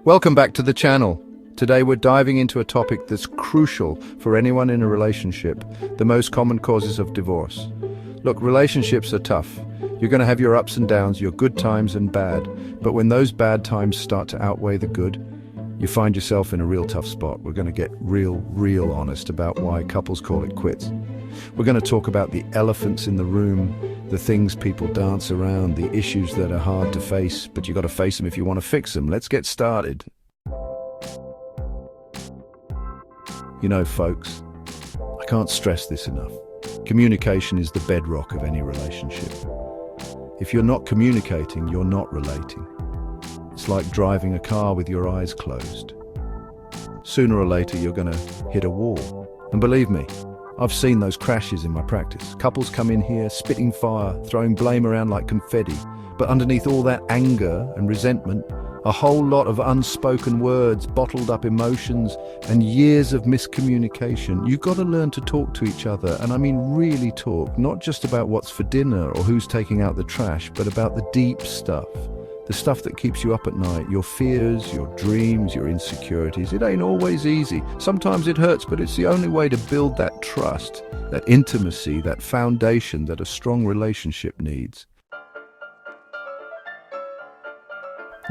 Welcome back to the channel. Today we're diving into a topic that's crucial for anyone in a relationship, the most common causes of divorce. Look, relationships are tough. You're going to have your ups and downs, your good times and bad. But when those bad times start to outweigh the good, you find yourself in a real tough spot. We're going to get real honest about why couples call it quits. We're going to talk about the elephants in the room, the things people dance around, the issues that are hard to face, but you got to face them if you want to fix them. Let's get started. You know, folks, I can't stress this enough. Communication is the bedrock of any relationship. If you're not communicating, you're not relating. It's like driving a car with your eyes closed. Sooner or later, you're going to hit a wall. And believe me, I've seen those crashes in my practice. Couples come in here spitting fire, throwing blame around like confetti. But underneath all that anger and resentment, a whole lot of unspoken words, bottled up emotions, and years of miscommunication. You've got to learn to talk to each other, and I mean really talk, not just about what's for dinner or who's taking out the trash, but about the deep stuff. The stuff that keeps you up at night, your fears, your dreams, your insecurities. It ain't always easy. Sometimes it hurts, but it's the only way to build that trust, that intimacy, that foundation that a strong relationship needs.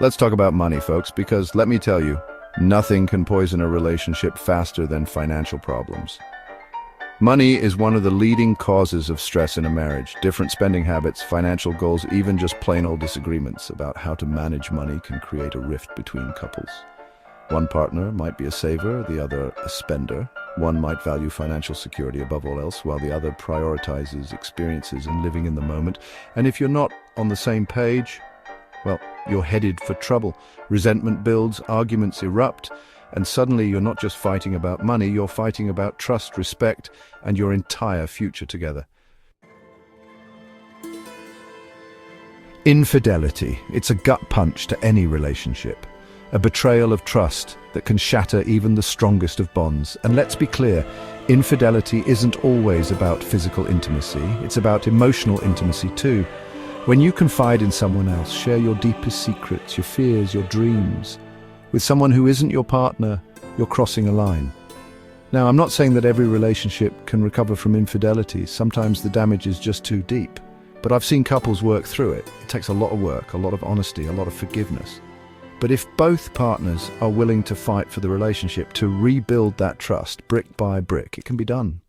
Let's talk about money, folks, because let me tell you, nothing can poison a relationship faster than financial problems. Money is one of the leading causes of stress in a marriage. Different spending habits, financial goals, even just plain old disagreements about how to manage money can create a rift between couples. One partner might be a saver, the other a spender. One might value financial security above all else, while the other prioritizes experiences and living in the moment. And if you're not on the same page, well, you're headed for trouble. Resentment builds, arguments erupt, and suddenly you're not just fighting about money, you're fighting about trust, respect, and your entire future together. Infidelity. It's a gut punch to any relationship. A betrayal of trust that can shatter even the strongest of bonds. And let's be clear, infidelity isn't always about physical intimacy. It's about emotional intimacy too. When you confide in someone else, share your deepest secrets, your fears, your dreams, with someone who isn't your partner, you're crossing a line. Now, I'm not saying that every relationship can recover from infidelity. Sometimes the damage is just too deep. But I've seen couples work through it. It takes a lot of work, a lot of honesty, a lot of forgiveness. But if both partners are willing to fight for the relationship, to rebuild that trust brick by brick, it can be done.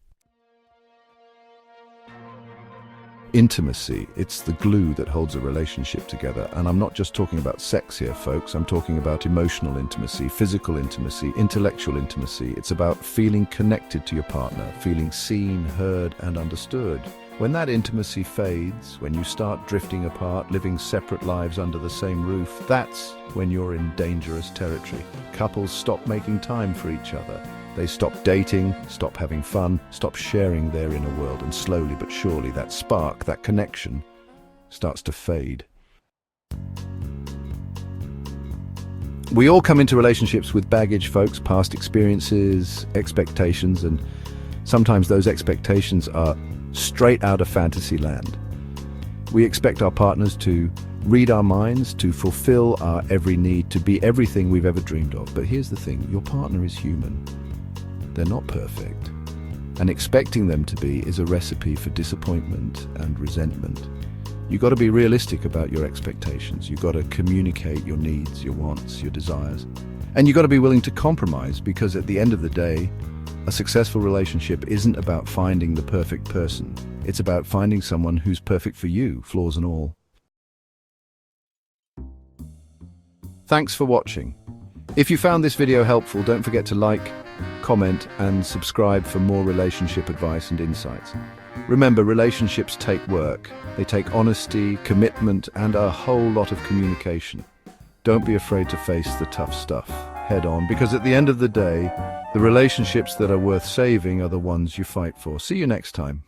Intimacy, it's the glue that holds a relationship together. And I'm not just talking about sex here, folks. I'm talking about emotional intimacy, physical intimacy, intellectual intimacy. It's about feeling connected to your partner, feeling seen, heard, and understood. When that intimacy fades, when you start drifting apart, living separate lives under the same roof, that's when you're in dangerous territory. Couples stop making time for each other. They stop dating, stop having fun, stop sharing their inner world, and slowly but surely that spark, that connection, starts to fade. We all come into relationships with baggage, folks, past experiences, expectations, and sometimes those expectations are straight out of fantasy land. We expect our partners to read our minds, to fulfill our every need, to be everything we've ever dreamed of. But here's the thing, your partner is human. They're not perfect. And expecting them to be is a recipe for disappointment and resentment. You've got to be realistic about your expectations. You've got to communicate your needs, your wants, your desires. And you've got to be willing to compromise, because at the end of the day, a successful relationship isn't about finding the perfect person. It's about finding someone who's perfect for you, flaws and all. Thanks for watching. If you found this video helpful, don't forget to like, comment, and subscribe for more relationship advice and insights. Remember, relationships take work. They take honesty, commitment, and a whole lot of communication. Don't be afraid to face the tough stuff head on, because at the end of the day, the relationships that are worth saving are the ones you fight for. See you next time.